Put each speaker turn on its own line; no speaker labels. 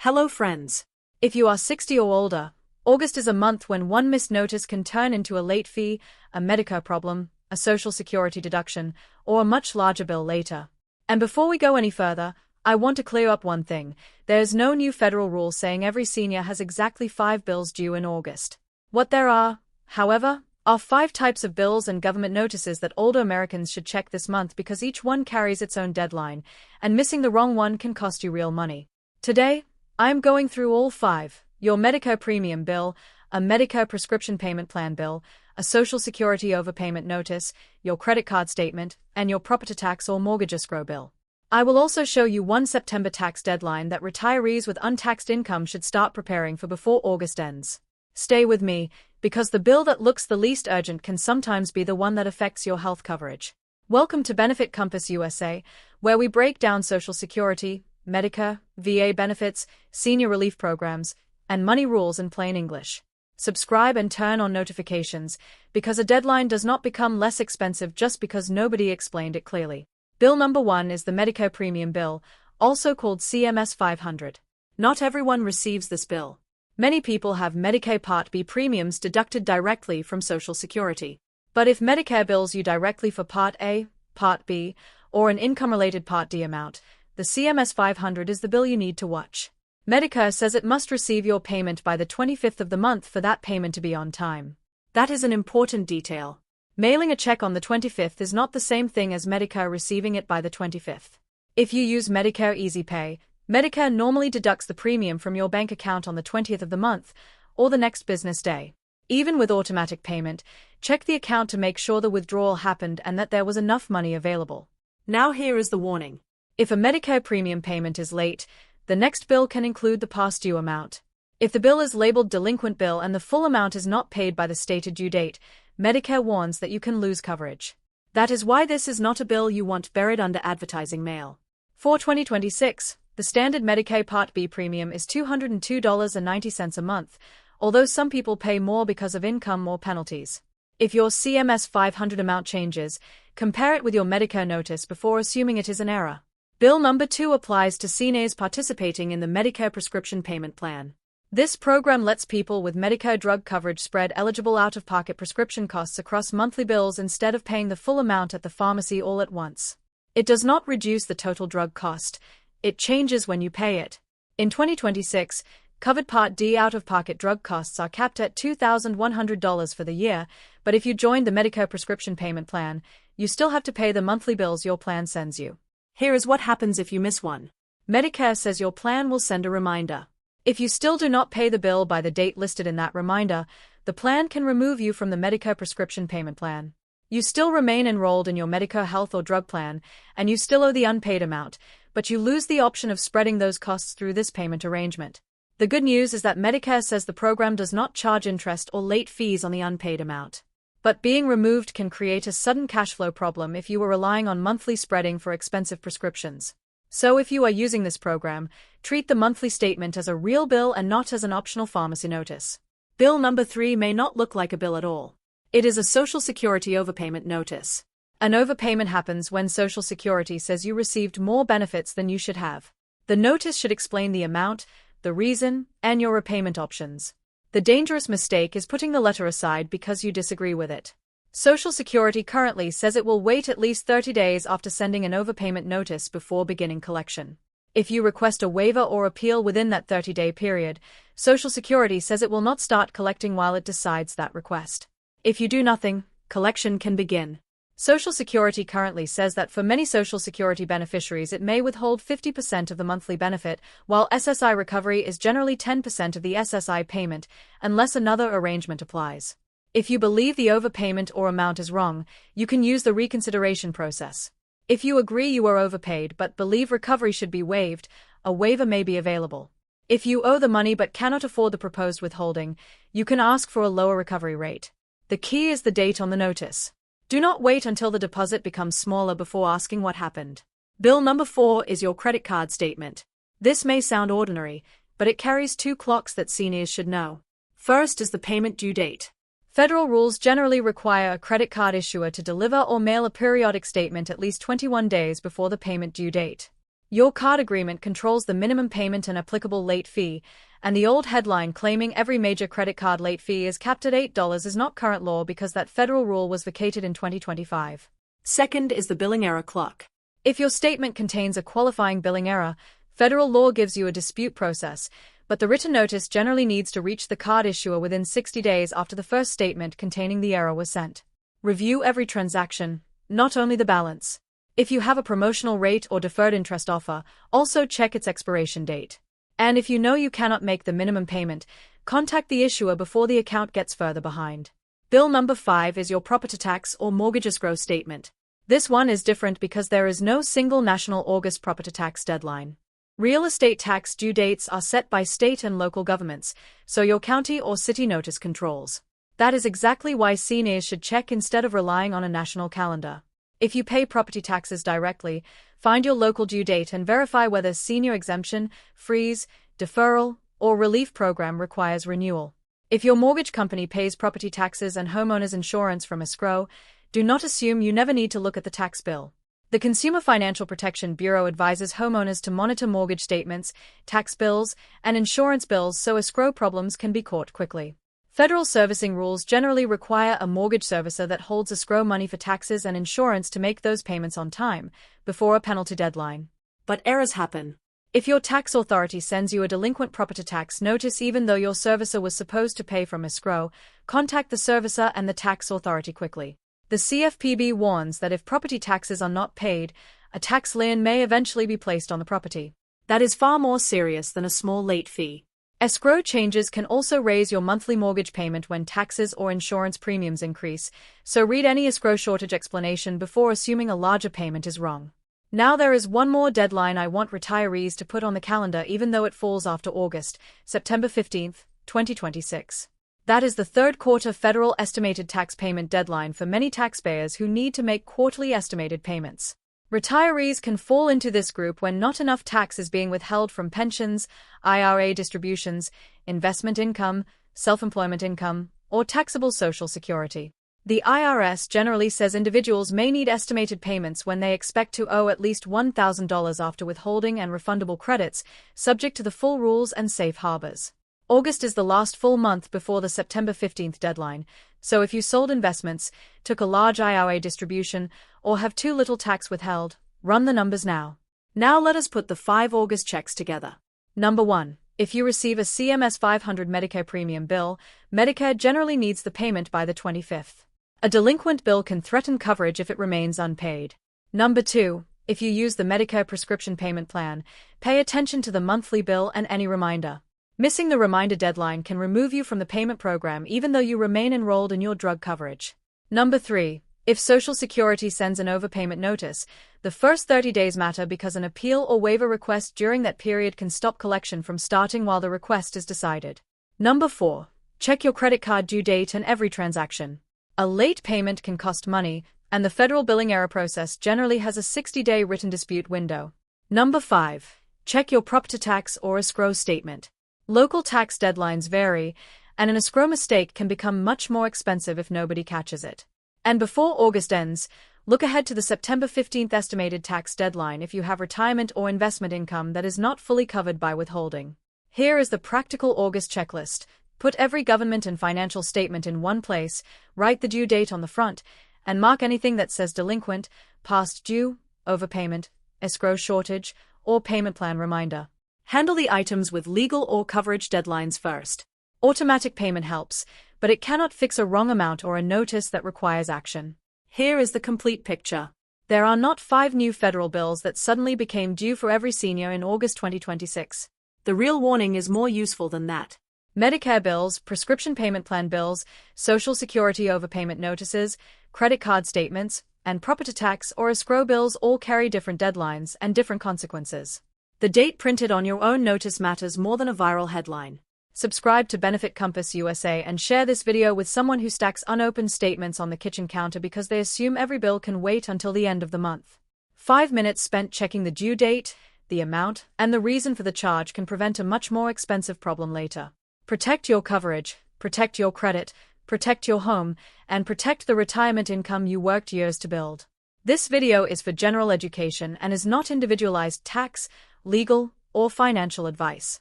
Hello friends. If you are 60 or older, August is a month when one missed notice can turn into a late fee, a Medicare problem, a Social Security deduction, or a much larger bill later. And before we go any further, I want to clear up one thing. There's no new federal rule saying every senior has exactly 5 bills due in August. What there are, however, are 5 types of bills and government notices that older Americans should check this month because each one carries its own deadline, and missing the wrong one can cost you real money. Today, I'm going through all 5: your Medicare premium bill, a Medicare prescription payment plan bill, a Social Security overpayment notice, your credit card statement, and your property tax or mortgage escrow bill. I will also show you one September tax deadline that retirees with untaxed income should start preparing for before August ends. Stay with me, because the bill that looks the least urgent can sometimes be the one that affects your health coverage. Welcome to Benefit Compass USA, where we break down Social Security, Medicare, VA benefits, senior relief programs, and money rules in plain English. Subscribe and turn on notifications, because a deadline does not become less expensive just because nobody explained it clearly. Bill number 1 is the Medicare Premium Bill, also called CMS 500. Not everyone receives this bill. Many people have Medicare Part B premiums deducted directly from Social Security. But if Medicare bills you directly for Part A, Part B, or an income-related Part D amount, the CMS 500 is the bill you need to watch. Medicare says it must receive your payment by the 25th of the month for that payment to be on time. That is an important detail. Mailing a check on the 25th is not the same thing as Medicare receiving it by the 25th. If you use Medicare Easy Pay, Medicare normally deducts the premium from your bank account on the 20th of the month, or the next business day. Even with automatic payment, check the account to make sure the withdrawal happened and that there was enough money available. Now here is the warning. If a Medicare premium payment is late, the next bill can include the past due amount. If the bill is labeled delinquent bill and the full amount is not paid by the stated due date, Medicare warns that you can lose coverage. That is why this is not a bill you want buried under advertising mail. For 2026, the standard Medicare Part B premium is $202.90 a month, although some people pay more because of income or penalties. If your CMS 500 amount changes, compare it with your Medicare notice before assuming it is an error. Bill number 2 applies to seniors participating in the Medicare prescription payment plan. This program lets people with Medicare drug coverage spread eligible out-of-pocket prescription costs across monthly bills instead of paying the full amount at the pharmacy all at once. It does not reduce the total drug cost. It changes when you pay it. In 2026, covered Part D out-of-pocket drug costs are capped at $2,100 for the year, but if you joined the Medicare prescription payment plan, you still have to pay the monthly bills your plan sends you. Here is what happens if you miss one. Medicare says your plan will send a reminder. If you still do not pay the bill by the date listed in that reminder, the plan can remove you from the Medicare prescription payment plan. You still remain enrolled in your Medicare health or drug plan, and you still owe the unpaid amount, but you lose the option of spreading those costs through this payment arrangement. The good news is that Medicare says the program does not charge interest or late fees on the unpaid amount. But being removed can create a sudden cash flow problem if you are relying on monthly spreading for expensive prescriptions. So if you are using this program, treat the monthly statement as a real bill and not as an optional pharmacy notice. Bill number 3 may not look like a bill at all. It is a Social Security overpayment notice. An overpayment happens when Social Security says you received more benefits than you should have. The notice should explain the amount, the reason, and your repayment options. The dangerous mistake is putting the letter aside because you disagree with it. Social Security currently says it will wait at least 30 days after sending an overpayment notice before beginning collection. If you request a waiver or appeal within that 30-day period, Social Security says it will not start collecting while it decides that request. If you do nothing, collection can begin. Social Security currently says that for many Social Security beneficiaries it may withhold 50% of the monthly benefit, while SSI recovery is generally 10% of the SSI payment, unless another arrangement applies. If you believe the overpayment or amount is wrong, you can use the reconsideration process. If you agree you are overpaid but believe recovery should be waived, a waiver may be available. If you owe the money but cannot afford the proposed withholding, you can ask for a lower recovery rate. The key is the date on the notice. Do not wait until the deposit becomes smaller before asking what happened. Bill number 4 is your credit card statement. This may sound ordinary, but it carries 2 clocks that seniors should know. First is the payment due date. Federal rules generally require a credit card issuer to deliver or mail a periodic statement at least 21 days before the payment due date. Your card agreement controls the minimum payment and applicable late fee, and the old headline claiming every major credit card late fee is capped at $8 is not current law because that federal rule was vacated in 2025.
Second is the billing error clock.
If your statement contains a qualifying billing error, federal law gives you a dispute process, but the written notice generally needs to reach the card issuer within 60 days after the first statement containing the error was sent. Review every transaction, not only the balance. If you have a promotional rate or deferred interest offer, also check its expiration date. And if you know you cannot make the minimum payment, contact the issuer before the account gets further behind. Bill number 5 is your property tax or mortgage escrow statement. This one is different because there is no single national August property tax deadline. Real estate tax due dates are set by state and local governments, so your county or city notice controls. That is exactly why seniors should check instead of relying on a national calendar. If you pay property taxes directly, find your local due date and verify whether senior exemption, freeze, deferral, or relief program requires renewal. If your mortgage company pays property taxes and homeowners insurance from escrow, do not assume you never need to look at the tax bill. The Consumer Financial Protection Bureau advises homeowners to monitor mortgage statements, tax bills, and insurance bills so escrow problems can be caught quickly. Federal servicing rules generally require a mortgage servicer that holds escrow money for taxes and insurance to make those payments on time, before a penalty deadline.
But errors happen.
If your tax authority sends you a delinquent property tax notice even though your servicer was supposed to pay from escrow, contact the servicer and the tax authority quickly. The CFPB warns that if property taxes are not paid, a tax lien may eventually be placed on the property.
That is far more serious than a small late fee.
Escrow changes can also raise your monthly mortgage payment when taxes or insurance premiums increase, so read any escrow shortage explanation before assuming a larger payment is wrong. Now there is one more deadline I want retirees to put on the calendar even though it falls after August, September 15, 2026. That is the third quarter federal estimated tax payment deadline for many taxpayers who need to make quarterly estimated payments. Retirees can fall into this group when not enough tax is being withheld from pensions, IRA distributions, investment income, self-employment income, or taxable Social Security. The IRS generally says individuals may need estimated payments when they expect to owe at least $1,000 after withholding and refundable credits, subject to the full rules and safe harbors. August is the last full month before the September 15th deadline, so if you sold investments, took a large IRA distribution, or have too little tax withheld, run the numbers now. Now let us put the 5 August checks together. Number 1. If you receive a CMS 500 Medicare premium bill, Medicare generally needs the payment by the 25th. A delinquent bill can threaten coverage if it remains unpaid. Number 2. If you use the Medicare prescription payment plan, pay attention to the monthly bill and any reminder. Missing the reminder deadline can remove you from the payment program even though you remain enrolled in your drug coverage. Number 3. If Social Security sends an overpayment notice, the first 30 days matter because an appeal or waiver request during that period can stop collection from starting while the request is decided. Number 4. Check your credit card due date and every transaction. A late payment can cost money, and the federal billing error process generally has a 60-day written dispute window. Number 5. Check your property tax or escrow statement. Local tax deadlines vary, and an escrow mistake can become much more expensive if nobody catches it. And before August ends, look ahead to the September 15th estimated tax deadline if you have retirement or investment income that is not fully covered by withholding. Here is the practical August checklist. Put every government and financial statement in one place, write the due date on the front, and mark anything that says delinquent, past due, overpayment, escrow shortage, or payment plan reminder.
Handle the items with legal or coverage deadlines first.
Automatic payment helps, but it cannot fix a wrong amount or a notice that requires action.
Here is the complete picture.
There are not 5 new federal bills that suddenly became due for every senior in August 2026.
The real warning is more useful than that.
Medicare bills, prescription payment plan bills, Social Security overpayment notices, credit card statements, and property tax or escrow bills all carry different deadlines and different consequences.
The date printed on your own notice matters more than a viral headline.
Subscribe to Benefit Compass USA and share this video with someone who stacks unopened statements on the kitchen counter because they assume every bill can wait until the end of the month. 5 minutes spent checking the due date, the amount, and the reason for the charge can prevent a much more expensive problem later. Protect your coverage, protect your credit, protect your home, and protect the retirement income you worked years to build. This video is for general education and is not individualized tax, legal, or financial advice.